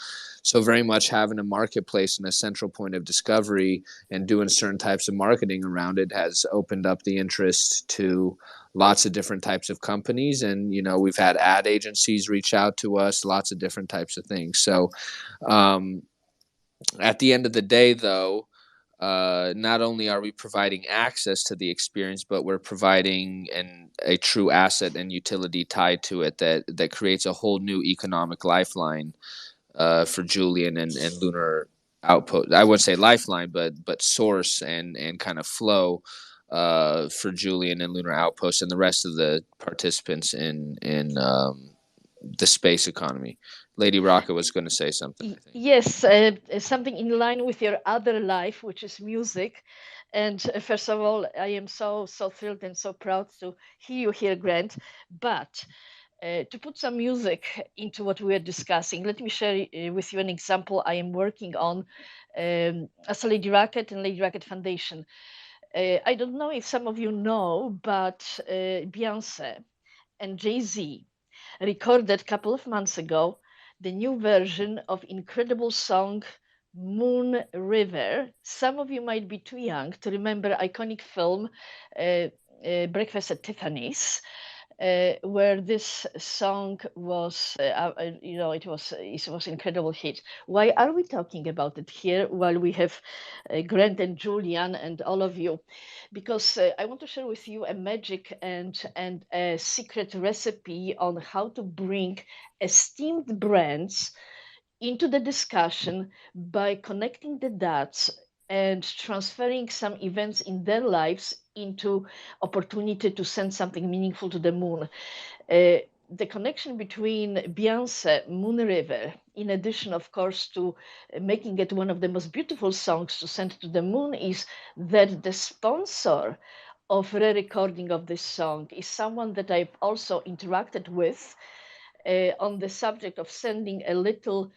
So very much having a marketplace and a central point of discovery and doing certain types of marketing around it has opened up the interest to lots of different types of companies. And, we've had ad agencies reach out to us, lots of different types of things. So at the end of the day, though, not only are we providing access to the experience, but we're providing a true asset and utility tied to it that creates a whole new economic lifeline for Julian and Lunar Outpost. I wouldn't say lifeline, but source and kind of flow for Julian and Lunar Outpost and the rest of the participants in the space economy. Lady Rocket was going to say something, I think. Yes, something in line with your other life, which is music. And first of all, I am so thrilled and so proud to hear you here, Grant. But to put some music into what we are discussing, let me share with you an example I am working on as a Lady Rocket and Lady Rocket Foundation. I don't know if some of you know, but Beyonce and Jay-Z recorded a couple of months ago the new version of incredible song Moon River. Some of you might be too young to remember iconic film Breakfast at Tiffany's, where this song was, it was incredible hit. Why are we talking about it here while we have Grant and Julian and all of you? Because I want to share with you a magic and a secret recipe on how to bring esteemed brands into the discussion by connecting the dots and transferring some events in their lives into opportunity to send something meaningful to the moon. the connection between Beyonce, Moon River, in addition, of course, to making it one of the most beautiful songs to send to the moon, is that the sponsor of re-recording of this song is someone that I've also interacted with on the subject of sending a little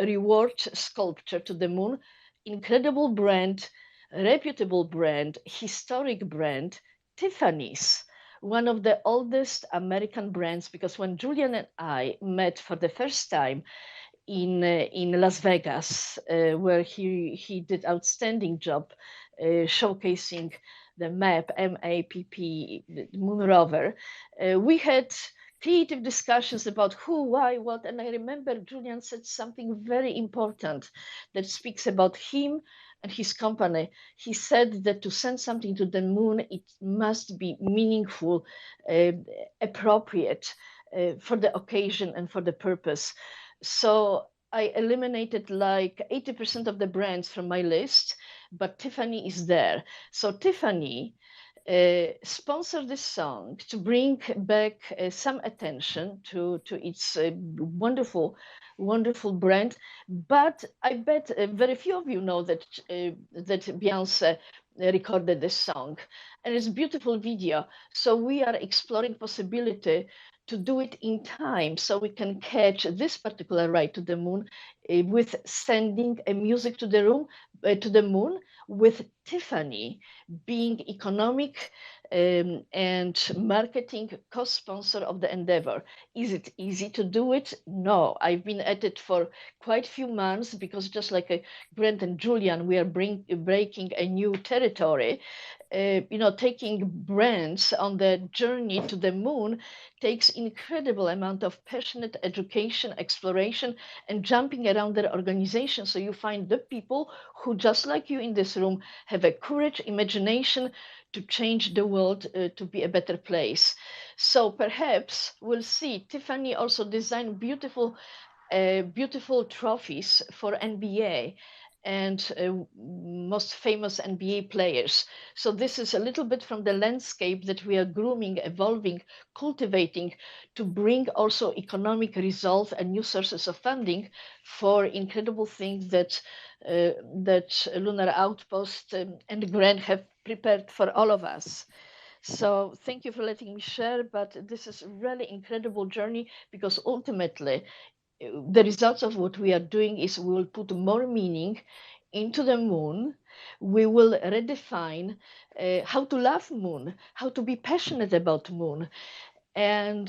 reward sculpture to the moon. Incredible brand, reputable brand, historic brand, Tiffany's, one of the oldest American brands, because when Julian and I met for the first time in Las Vegas, where he did outstanding job showcasing the MAP, the Moon Rover. We had creative discussions about who, why, what, and I remember Julian said something very important that speaks about him and his company. He said that to send something to the moon, it must be meaningful, appropriate for the occasion and for the purpose. So I eliminated like 80% of the brands from my list, but Tiffany is there. So Tiffany sponsored this song to bring back some attention to its wonderful brand. But I bet very few of you know that Beyonce recorded this song, and it's a beautiful video. So we are exploring possibility to do it in time so we can catch this particular ride to the moon with sending a music to the room to the moon, with Tiffany being economic and marketing co-sponsor of the endeavor. Is it easy to do it? No, I've been at it for quite a few months, because just like Grant and Julian, we are breaking a new territory. Taking brands on the journey to the moon takes incredible amount of passionate education, exploration, and jumping around their organization. So you find the people who, just like you in this room, have a courage, imagination to change the world to be a better place. So perhaps we'll see. Tiffany also designed beautiful trophies for NBA and most famous NBA players. So this is a little bit from the landscape that we are grooming, evolving, cultivating to bring also economic resolve and new sources of funding for incredible things that Lunar Outpost and Grant have prepared for all of us. So thank you for letting me share, but this is a really incredible journey, because ultimately the results of what we are doing is we will put more meaning into the moon. We will redefine how to love moon, how to be passionate about moon. And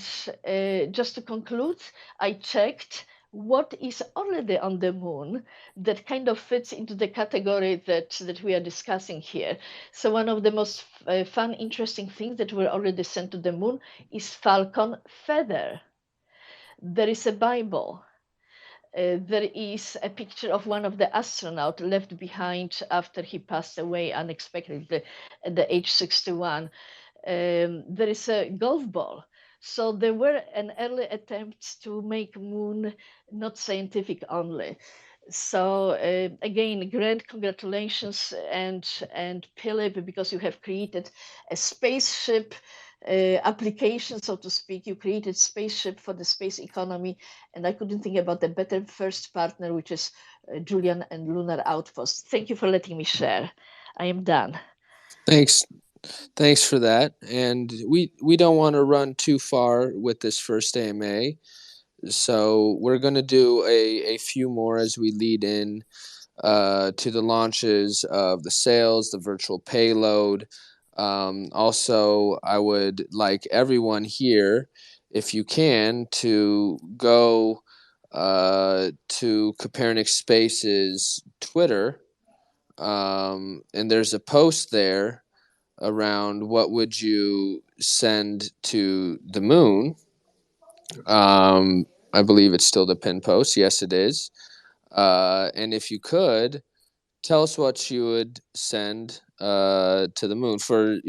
just to conclude, I checked what is already on the moon that kind of fits into the category that we are discussing here. So one of the most fun, interesting things that were already sent to the moon is Falcon feather. There is a Bible. There is a picture of one of the astronauts left behind after he passed away unexpectedly at the age 61. There is a golf ball. So there were an early attempts to make moon not scientific only. So again, Grant, congratulations, and Philip, because you have created a spaceship application, so to speak. You created spaceship for the space economy, and I couldn't think about a better first partner, which is Julian and Lunar Outpost. Thank you for letting me share. I am done. Thanks for that. And we don't want to run too far with this first AMA. So we're going to do a few more as we lead in to the launches of the sails, the virtual payload. Also, I would like everyone here, if you can, to go to Copernic Space's Twitter. And there's a post there around what would you send to the moon. I believe it's still the pin post. Yes, it is. And if you could, tell us what you would send to the moon for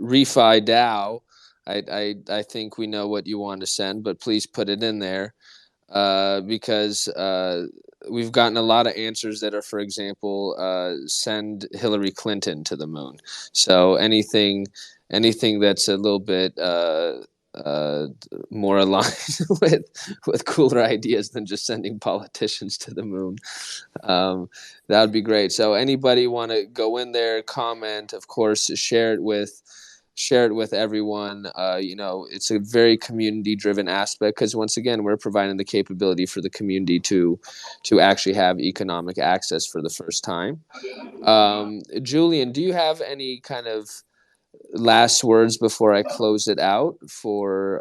Refi DAO. I think we know what you want to send, but please put it in there because we've gotten a lot of answers that are, for example, send Hillary Clinton to the moon. So anything anything that's a little bit more aligned with cooler ideas than just sending politicians to the moon. That would be great. So anybody want to go in there, comment, of course, share it with everyone. It's a very community driven aspect, because once again, we're providing the capability for the community to actually have economic access for the first time. Julian, do you have any kind of last words before I close it out for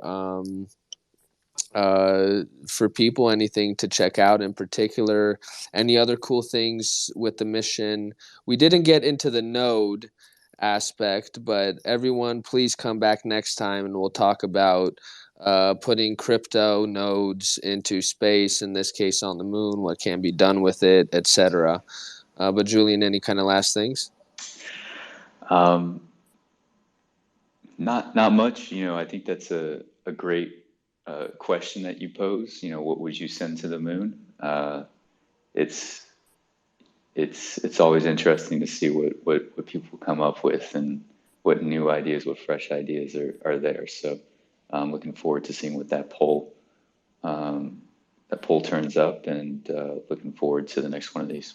people? Anything to check out in particular? Any other cool things with the mission? We didn't get into the node aspect, but everyone, please come back next time and we'll talk about putting crypto nodes into space, in this case on the moon, what can be done with it, etc. But Julian, any kind of last things? Not much. I think that's a great question that you pose. What would you send to the moon? It's always interesting to see what people come up with, and what new ideas, what fresh ideas are there. So I'm looking forward to seeing what that poll turns up, and looking forward to the next one of these.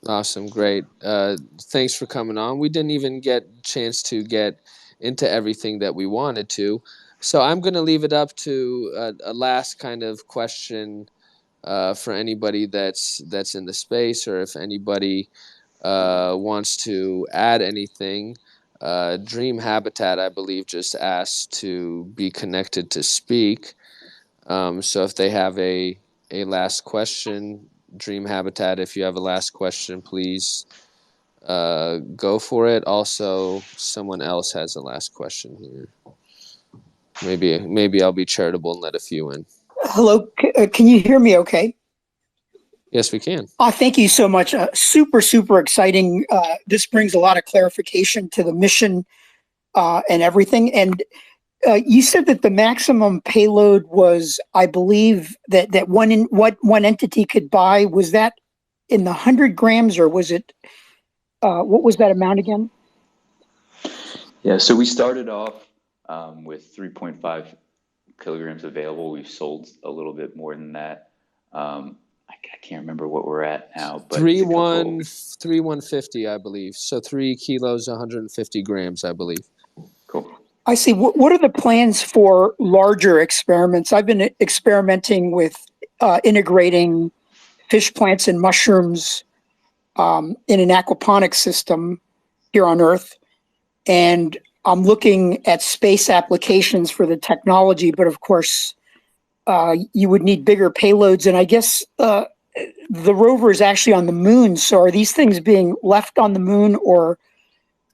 Awesome. Great. Thanks for coming on. We didn't even get a chance to get into everything that we wanted to. So I'm going to leave it up to a last kind of question for anybody that's in the space, or if anybody wants to add anything. Dream Habitat, I believe, just asked to be connected to speak. So if they have a last question, Dream Habitat, if you have a last question, please go for it. Also, someone else has a last question here. Maybe I'll be charitable and let a few in. Hello, can you hear me okay? Yes, we can. Thank you so much. Super exciting. This brings a lot of clarification to the mission and everything. And you said that the maximum payload was, I believe, that one entity could buy. Was that in the 100 grams, or was it, what was that amount again? Yeah, so we started off with 3.5 kilograms available. We've sold a little bit more than that. I can't remember what we're at now, but 3,150, I believe. So 3 kilos, 150 grams, I believe. Cool. I see. What are the plans for larger experiments? I've been experimenting with integrating fish plants and mushrooms in an aquaponics system here on Earth. And I'm looking at space applications for the technology, but of course, you would need bigger payloads. And I guess the rover is actually on the moon. So are these things being left on the moon, or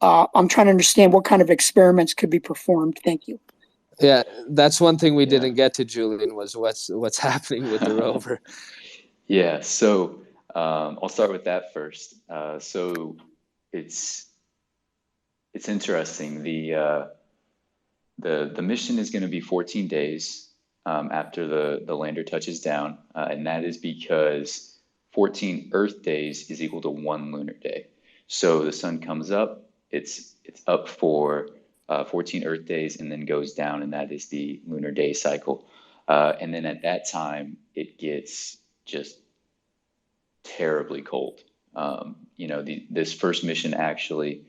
I'm trying to understand what kind of experiments could be performed. Thank you. Yeah, that's one thing we didn't get to, Julian, was what's happening with the rover. Yeah, so I'll start with that first. So it's interesting. The mission is going to be 14 days after the lander touches down, and that is because 14 Earth days is equal to 1 lunar day. So the sun comes up, it's up for 14 Earth days, and then goes down, and that is the lunar day cycle. And then at that time, it gets just terribly cold. This first mission actually,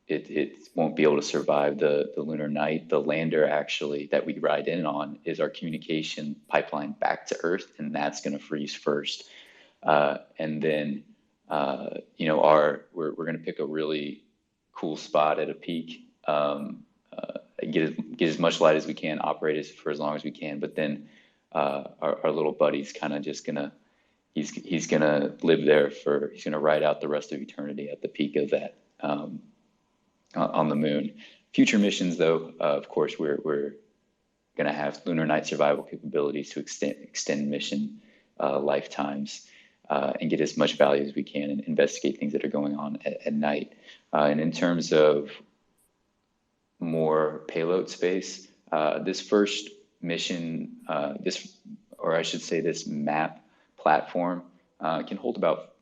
it won't be able to survive the lunar night. The lander actually that we ride in on is our communication pipeline back to Earth, and that's going to freeze first. And then, we're going to pick a really cool spot at a peak, get as much light as we can, operate for as long as we can. But then our little buddy's kind of just gonna, he's gonna live there he's gonna ride out the rest of eternity at the peak of that on the moon. Future missions, though, of course, we're gonna have lunar night survival capabilities to extend mission lifetimes. And get as much value as we can and investigate things that are going on at night. And in terms of more payload space, this first mission, this map platform can hold about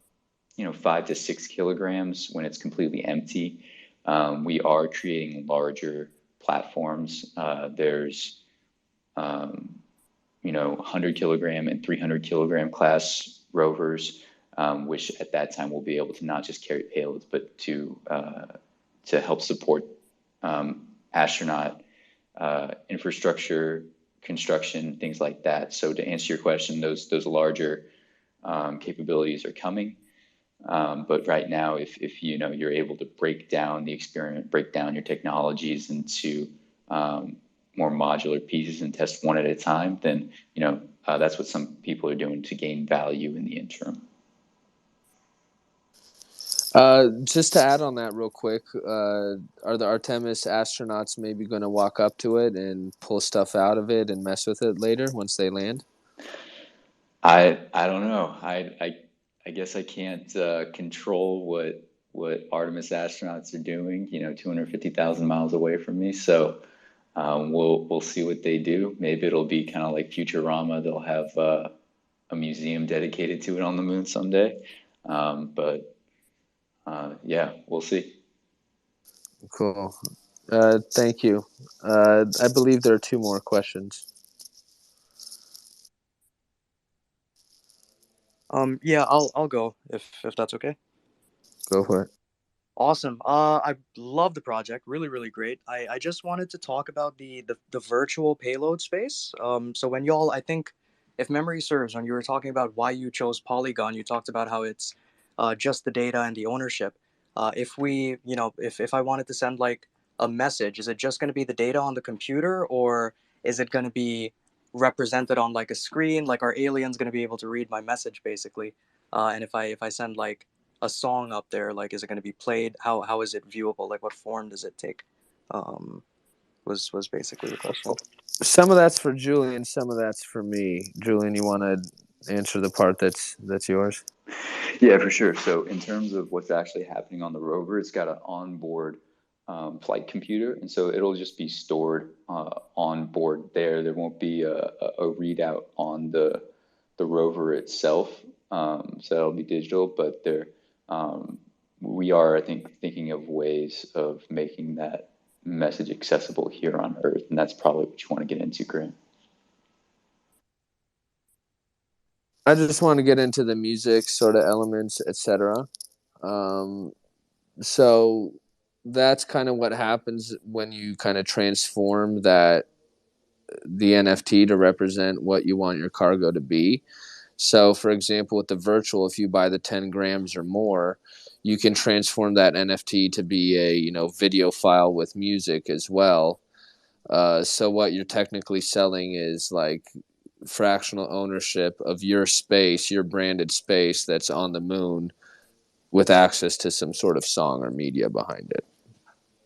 5 to 6 kilograms when it's completely empty. We are creating larger platforms. There's 100 kilogram and 300 kilogram class rovers, which at that time will be able to not just carry payloads, but to help support astronaut infrastructure construction, things like that. So to answer your question, those larger capabilities are coming. But right now, if you're able to break down the experiment, break down your technologies into more modular pieces and test one at a time, then that's what some people are doing to gain value in the interim. Just to add on that real quick, are the Artemis astronauts maybe going to walk up to it and pull stuff out of it and mess with it later once they land? I don't know. I guess I can't control what Artemis astronauts are doing, 250,000 miles away from me. So we'll see what they do. Maybe it'll be kind of like Futurama. They'll have a museum dedicated to it on the moon someday. But yeah, we'll see. Cool. Thank you. I believe there are two more questions. Yeah, I'll go if that's okay. Go for it. Awesome. I love the project. Really, really great. I just wanted to talk about the virtual payload space. So when y'all, I think, if memory serves, when you were talking about why you chose Polygon, you talked about how it's just the data and the ownership. If we, if I wanted to send like a message, is it just going to be the data on the computer, or is it going to be represented on like a screen? Like, are aliens going to be able to read my message, basically? And if I send like a song up there, like, is it going to be played? How is it viewable? Like, what form does it take? Was basically the question. Some of that's for Julian, some of that's for me. Julian, you want to answer the part that's yours? Yeah, for sure. So in terms of what's actually happening on the rover, it's got an onboard flight computer, and so it'll just be stored on board there. There won't be a readout on the rover itself, so it'll be digital. But we are, I think, thinking of ways of making that message accessible here on Earth, and that's probably what you want to get into, Grant. I just want to get into the music sort of elements, etc. So that's kind of what happens when you kind of transform the NFT to represent what you want your cargo to be. So, for example, with the virtual, if you buy the 10 grams or more, you can transform that NFT to be a video file with music as well. So what you're technically selling is like fractional ownership of your space, your branded space that's on the moon, with access to some sort of song or media behind it,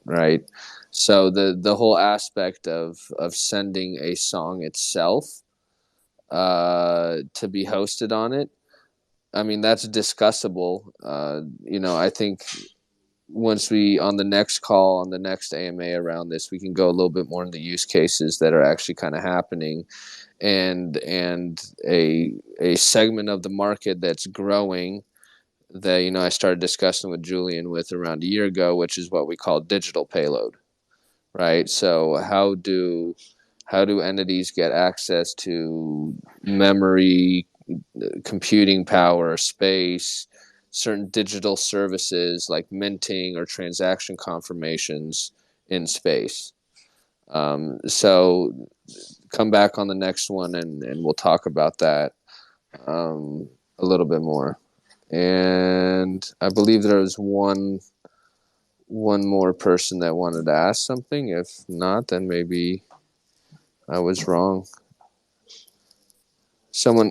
right? So the whole aspect of sending a song itself to be hosted on it, I mean, that's discussable. I think once on the next call, on the next AMA around this, we can go a little bit more into use cases that are actually kind of happening, and a segment of the market that's growing that I started discussing with Julian with around a year ago, which is what we call digital payload, right? So how do entities get access to memory, computing power, space, certain digital services like minting or transaction confirmations in space? So come back on the next one and we'll talk about that a little bit more. And I believe there was one more person that wanted to ask something. If not, then maybe I was wrong.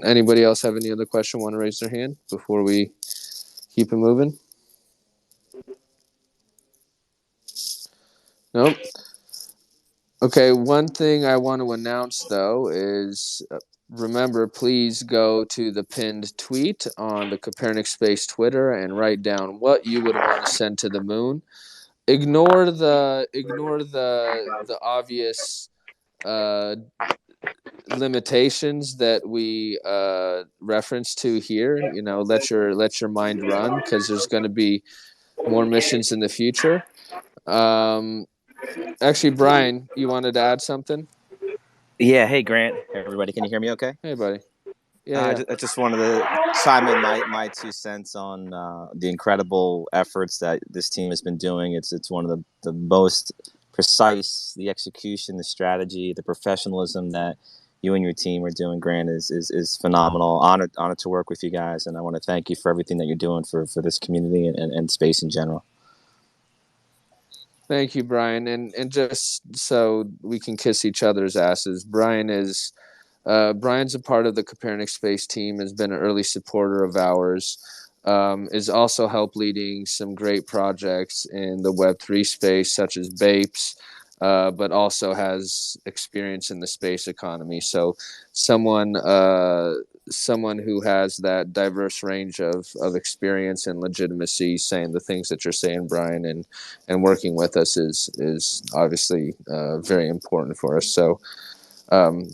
Anybody else have any other question, want to raise their hand before we keep it moving? Nope. Okay, one thing I want to announce, though, is remember, please go to the pinned tweet on the Copernic Space Twitter and write down what you would want to send to the moon. Ignore the obvious limitations that we reference to here. Let your mind run, because there's going to be more missions in the future. Actually, Brian, you wanted to add something? Yeah. Hey, Grant. Everybody, can you hear me? Okay. Hey, buddy. Yeah. I just wanted to chime in my 2 cents on the incredible efforts that this team has been doing. It's one of the most precise, the execution, the strategy, the professionalism that you and your team are doing. Grant is phenomenal. Honored to work with you guys, and I want to thank you for everything that you're doing for this community and space in general. Thank you, Brian. And just so we can kiss each other's asses, Brian's a part of the Copernic space team, has been an early supporter of ours, is also help leading some great projects in the Web3 space, such as BAPES, but also has experience in the space economy. So someone who has that diverse range of experience and legitimacy saying the things that you're saying, Brian, and working with us is obviously very important for us. So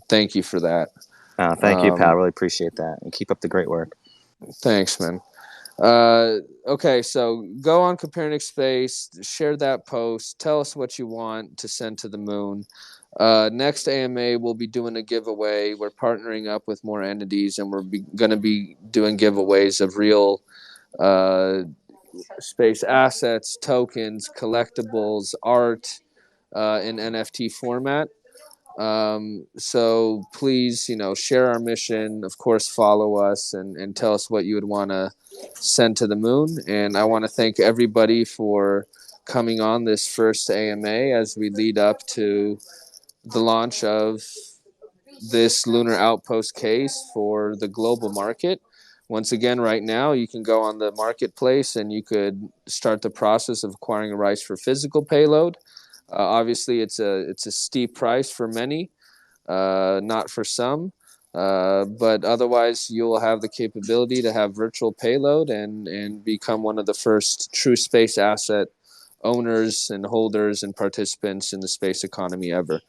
thank you for that. Thank you, pal. Really appreciate that. And keep up the great work. Thanks, man. Okay, so go on Copernic Space, share that post, tell us what you want to send to the moon. Next AMA, we'll be doing a giveaway. We're partnering up with more entities, and we're going to be doing giveaways of real space assets, tokens, collectibles, art in NFT format. So please, share our mission. Of course, follow us and tell us what you would want to send to the moon. And I want to thank everybody for coming on this first AMA as we lead up to the launch of this Lunar Outpost case for the global market. Once again, right now, you can go on the marketplace and you could start the process of acquiring rights for physical payload. Obviously, it's a steep price for many, not for some, but otherwise you'll have the capability to have virtual payload and become one of the first true space asset owners and holders and participants in the space economy ever.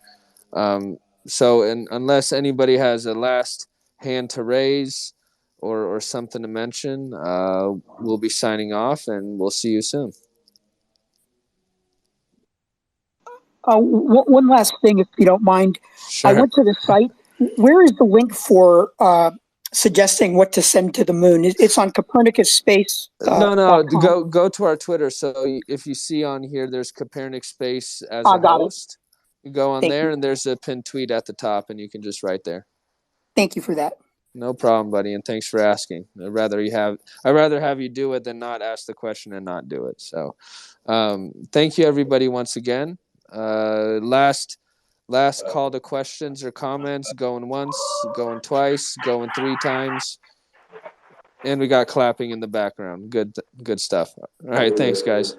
So, unless anybody has a last hand to raise or something to mention, we'll be signing off and we'll see you soon. One last thing, if you don't mind. Sure. I went to the site. Where is the link for suggesting what to send to the moon? It's on Copernicus Space. No. Go to our Twitter. So if you see on here, there's Copernic Space as a host. You go on there, and there's a pinned tweet at the top, and you can just write there. Thank you for that. No problem, buddy, and thanks for asking. I'd rather have you do it than not ask the question and not do it. So, thank you, everybody, once again. Last call to questions or comments. Going once, going twice, going 3 times, and we got clapping in the background. Good stuff. All right, thanks, guys.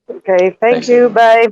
Okay, thank you. Bye.